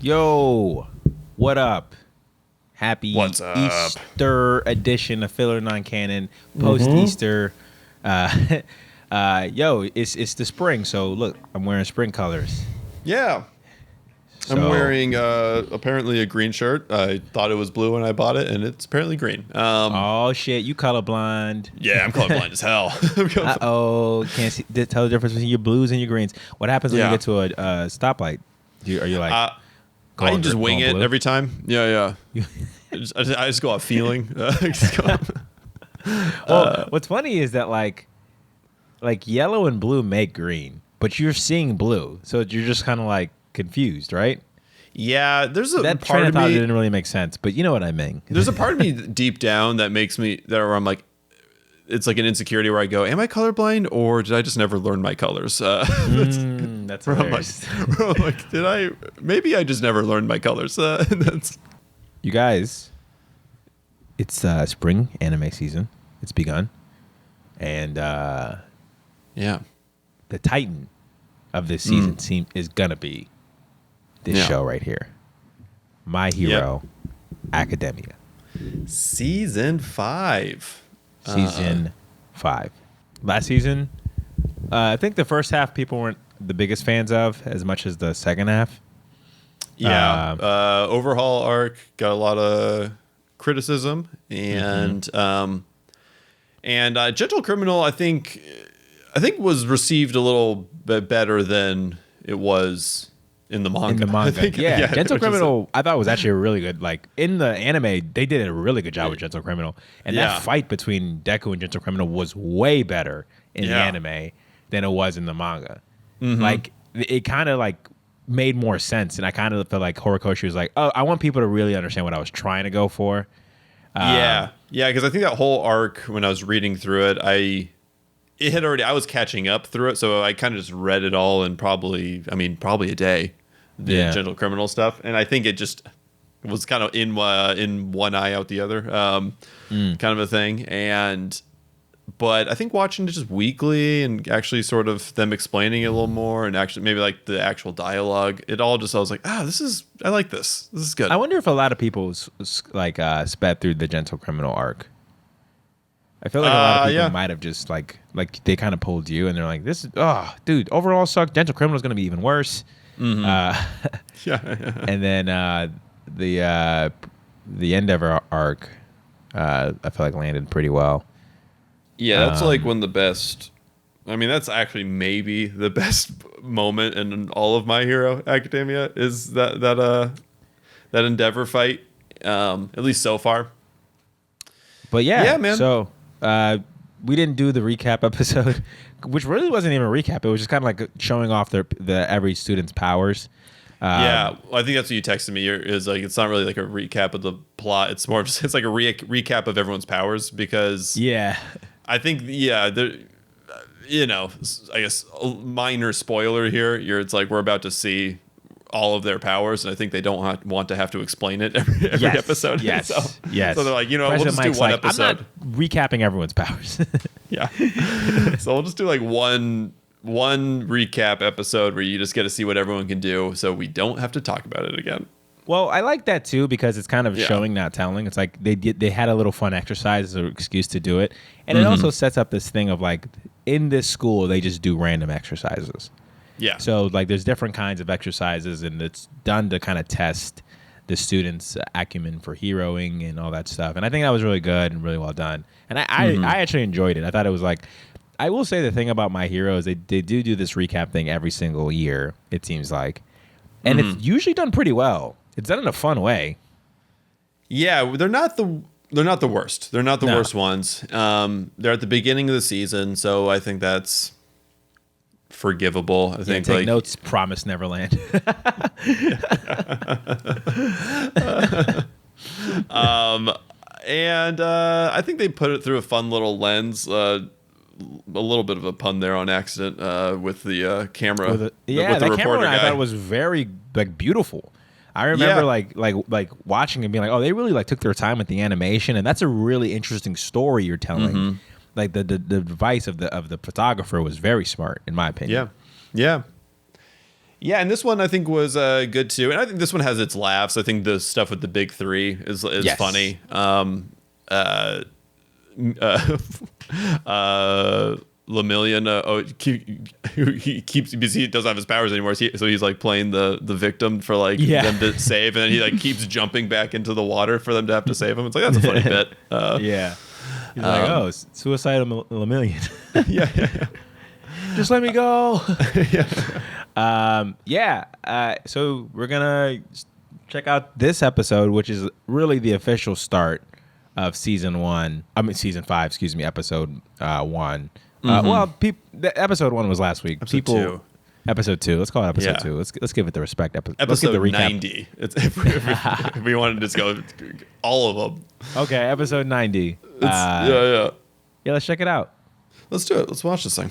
Yo, what up? Happy What's up? Easter edition of Filler Non-Canon, post-Easter. Yo, it's the spring, so look, I'm wearing spring colors. Yeah. I'm So- wearing apparently a green shirt. I thought it was blue when I bought it, and it's apparently green. Oh, shit, you colorblind. Yeah, I'm colorblind as hell. Uh-oh, can't see, tell the difference between your blues and your greens. What happens when Yeah. you get to a stoplight? Are you like... I going just wing going it blue? every time. Yeah. I just go out feeling. Well, what's funny is that like yellow and blue make green, but you're seeing blue, so you're just kind of like confused, right? Yeah, there's a That part train of of thought me. didn't really make sense, but you know what I mean. There's a part of me deep down that makes me where I'm like, it's like an insecurity where I go, am I colorblind or did I just never learn my colors? That's where I'm hilarious. like, maybe I just never learned my colors. That's You guys, it's spring anime season. It's begun, and yeah. the titan of this season is gonna be this show right here, My Hero Academia. Season 5. Season 5. Last season, I think the first half people weren't the biggest fans of as much as the second half. Yeah. Overhaul arc got a lot of criticism, and Gentle Criminal I think was received a little bit better than it was in the manga. In the manga, I think, yeah. Gentle which is- Criminal, I thought was actually a really good. Like in the anime, they did a really good job with Gentle Criminal, and Yeah. that fight between Deku and Gentle Criminal was way better in the anime than it was in the manga. Like it kind of like made more sense, and I kind of felt like Horikoshi was like, "Oh, I want people to really understand what I was trying to go for." Yeah, because I think that whole arc, when I was reading through it, I was catching up through it, so I kind of just read it all in probably a day, the Gentle Criminal stuff, and I think it just was kind of in one eye out the other, kind of a thing. But I think watching it just weekly and actually sort of them explaining it a little more, and actually maybe like the actual dialogue, it all just, I was like, I like this. This is good. I wonder if a lot of people sped through the Gentle Criminal arc. I feel like a lot of people might have just like they kind of pulled you, and they're like, "This, dude, overall sucked. Gentle Criminal is going to be even worse." Yeah. And then the Endeavor arc, I feel like landed pretty well. Yeah, that's like one of the best. I mean, that's actually maybe the best moment in all of My Hero Academia is that Endeavor fight, at least so far. But yeah, man. So we didn't do the recap episode, which really wasn't even a recap. It was just kind of like showing off the every student's powers. I think that's what you texted me. Is like it's not really like a recap of the plot. It's more just it's like a recap of everyone's powers because I think there, I guess a minor spoiler here. It's like we're about to see all of their powers, and I think they don't want to have to explain it every episode. Yes. So they're like, we'll President just Mike's do one like, episode. I'm not recapping everyone's powers. Yeah. So we'll just do like one recap episode where you just get to see what everyone can do, so we don't have to talk about it again. Well, I like that too because it's kind of showing, not telling. It's like they had a little fun exercise as an excuse to do it, and it also sets up this thing of like in this school they just do random exercises. Yeah. So like there's different kinds of exercises, and it's done to kind of test the students' acumen for heroing and all that stuff. And I think that was really good and really well done. And I actually enjoyed it. I thought it was like, I will say the thing about My Hero is they do this recap thing every single year, it seems like. And it's usually done pretty well. It's done in a fun way. Yeah, they're not the worst. They're not the worst ones. They're at the beginning of the season, so I think that's forgivable. I think take notes, Promise Neverland. And I think they put it through a fun little lens. A little bit of a pun there on accident with the camera. With the reporter camera guy. I thought was very like beautiful. I remember like watching and being like, oh, they really like took their time with the animation, and that's a really interesting story you're telling. Like the device of the photographer was very smart, in my opinion. Yeah. Yeah, and this one I think was good too, and I think this one has its laughs. I think the stuff with the big three is Yes. funny. Lemillion, he keeps because he doesn't have his powers anymore, so he's like playing the victim for like them to save, and then he like keeps jumping back into the water for them to have to save him. It's like that's a funny bit. Yeah. He's like, oh, suicidal Lemillion. Yeah. Just let me go. So we're gonna check out this episode, which is really the official start of season 5. Episode 1. The episod 1 was last week. Episode 2. Let's call it episode 2. Let's give it the respect. Let's give the recap. 90. If we wanted to just go all of them. Okay, episode 90. Yeah. Let's check it out. Let's do it. Let's watch this thing.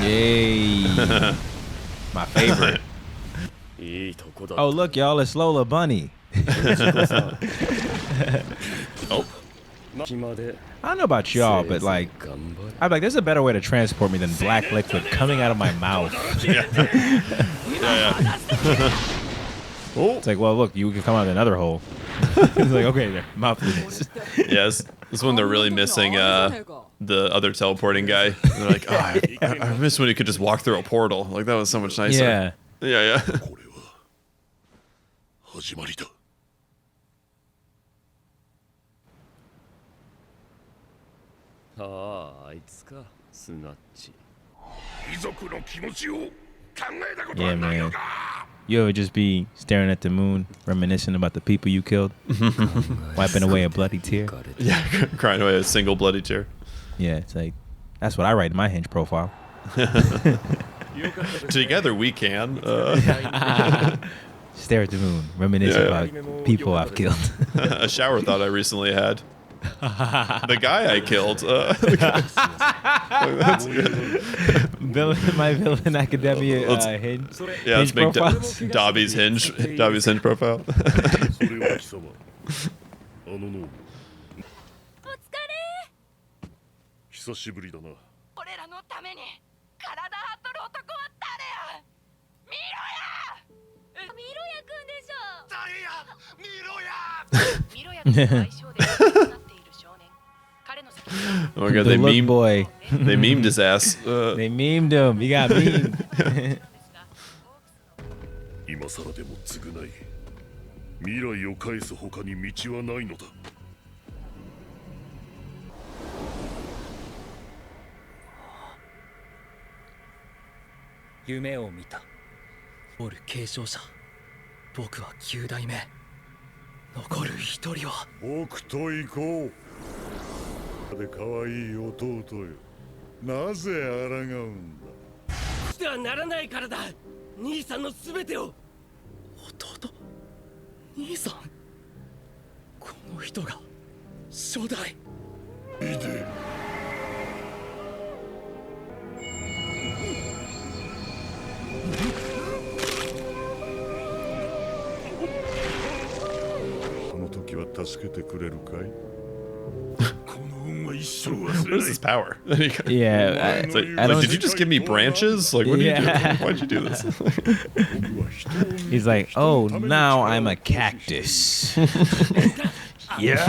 Yay. My favorite. Oh, look, y'all, it's Lola Bunny. I don't know about y'all, but like, I'm like, there's a better way to transport me than black liquid coming out of my mouth. Yeah. It's like, well, look, you can come out another hole. It's like, okay, there, mouth is. Yes, this one they're really missing the other teleporting guy. They're like, oh, I miss when you could just walk through a portal. Like that was so much nicer. Yeah. 始まりだ。ああ、あいつか、スナッチ。遺族の気持ちを考えたことはないのか。You ever just be staring at the moon, reminiscing about the people you killed, wiping away a bloody tear? Yeah, crying away a single bloody tear. Yeah, it's like, that's what I write in my Hinge profile. Together we can. Stare at the moon, reminisce about people I've killed. A shower thought I recently had. The guy I killed. That's good. My villain academia Hinge. Yeah, let's make profile. Dobby's Hinge profile. 久しぶりだな。俺らのために体張っとる男は誰や。ミロや。ミロヤくんでしょ。誰や、ミロや。ミロヤくんの愛称で有名になっている少年。彼の責任。 Oh my god, The look boy. they memed his ass. They memed him. He got memed. 今さらでも償い、未来を返す他に道はないのだ。夢を見た。おる継承者。僕は9代目。残る一人は僕と行こう。で可愛い弟よ。なぜ抗うんだ。してはならないからだ。兄さんのすべてを。弟。兄さん。この人が初代。いいで。この時は助けてくれるかい。この運は一生忘 What れ is ない this。power? Yeah, It's like, I don't. did you just give me branches? Like, what are you Yeah. doing? Why'd you do this? He's like, oh, now I'm a cactus. Yes.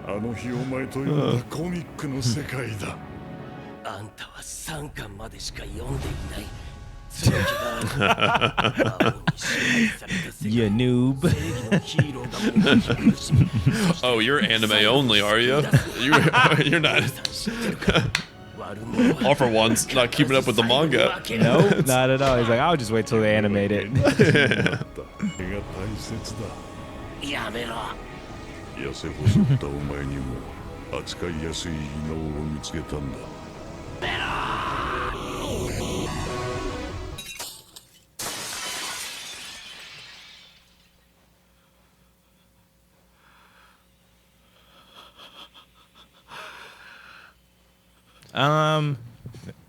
あの日お前と読んだコミックの世界だ。あんたは3巻までしか読んでいない。強気がある。青に支配された世界。 You noob. 正義のヒーローが胸に苦しみ。 Oh, you're anime only, are you? You're not. All for once, not keeping up with the manga. No, not at all. He's like, I'll just wait till they animate it. が大切だ。やめろ。痩せ細ったお前にも扱いやすい異能を見つけたんだ。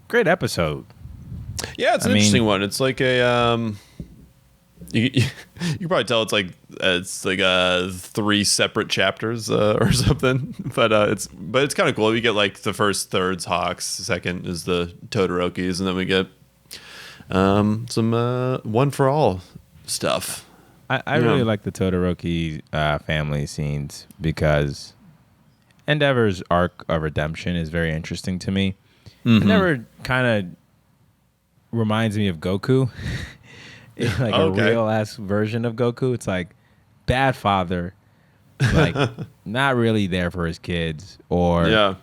Great episode. Yeah, it's an interesting one. It's like a You can probably tell it's like 3 separate chapters or something, but it's kind of cool. We get like the first third's Hawks, second is the Todorokis, and then we get some One for All stuff. I really like the Todoroki family scenes because Endeavor's arc of redemption is very interesting to me. Endeavor kind of reminds me of Goku. It's like a real ass version of Goku. It's like bad father, like not really there for his kids, or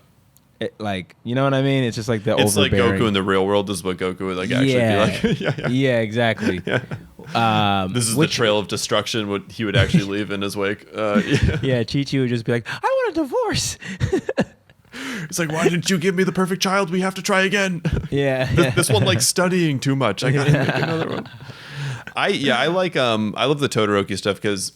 like, you know what I mean? It's just like the it's overbearing. like Goku in the real world. This is what Goku would like actually be like. Yeah, exactly. This is the trail of destruction. What he would actually leave in his wake. Yeah, Chi-Chi would just be like, I want a divorce. It's like, why didn't you give me the perfect child? We have to try again. Yeah. This one likes studying too much. I gotta make another one. I love the Todoroki stuff because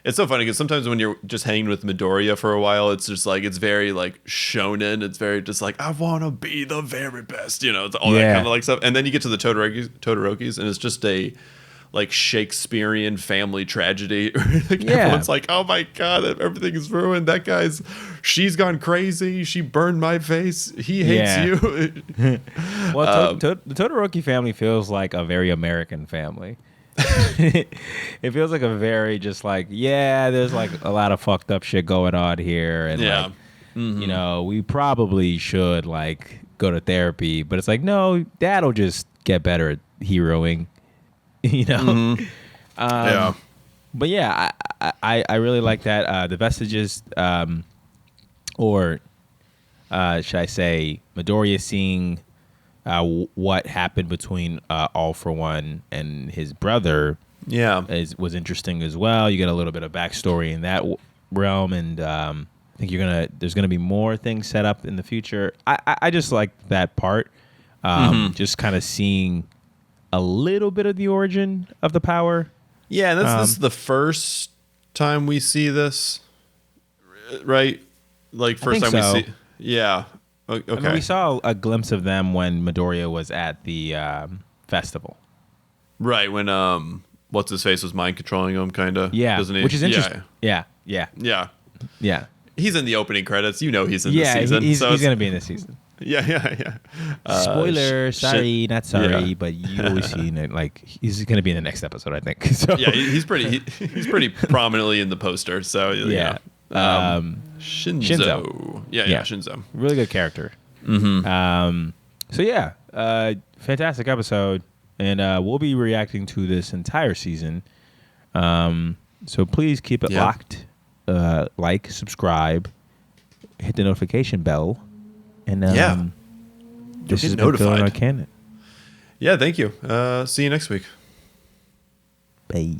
it's so funny because sometimes when you're just hanging with Midoriya for a while, it's just like, it's very like shonen. It's very just like, I want to be the very best, it's all that kind of like stuff. And then you get to the Todorokis and it's just a like Shakespearean family tragedy. Everyone's like, oh my God, everything is ruined. She's gone crazy. She burned my face. He hates you. Well, the Todoroki family feels like a very American family. It feels like a very just like, there's like a lot of fucked up shit going on here, and like, we probably should like go to therapy, but it's like, no, Dad'll just get better at heroing, But yeah, I really like that. The Vestiges, or should I say, Midoriya seeing what happened between All For One and his brother, was interesting as well. You get a little bit of backstory in that realm, and I think there's gonna be more things set up in the future. I just like that part, just kind of seeing a little bit of the origin of the power. Yeah, and this is the first time we see this, right? Like first time we see. Yeah. Okay. I mean, we saw a glimpse of them when Midoriya was at the festival. Right, when what's his face was mind controlling him, kind of. Yeah, doesn't he? which is interesting. Yeah. He's in the opening credits. He's in this season. He's going to be in this season. Yeah. Spoiler, not sorry, but you always seen it. Like, he's going to be in the next episode, I think. So. Yeah, he's pretty prominently in the poster. So yeah. Shinzo. Yeah, Shinzo. Really good character. So yeah, fantastic episode, and we'll be reacting to this entire season. So please keep it locked. Like, subscribe, hit the notification bell, and this is notified. Non-Canon. Yeah, thank you. See you next week. Bye.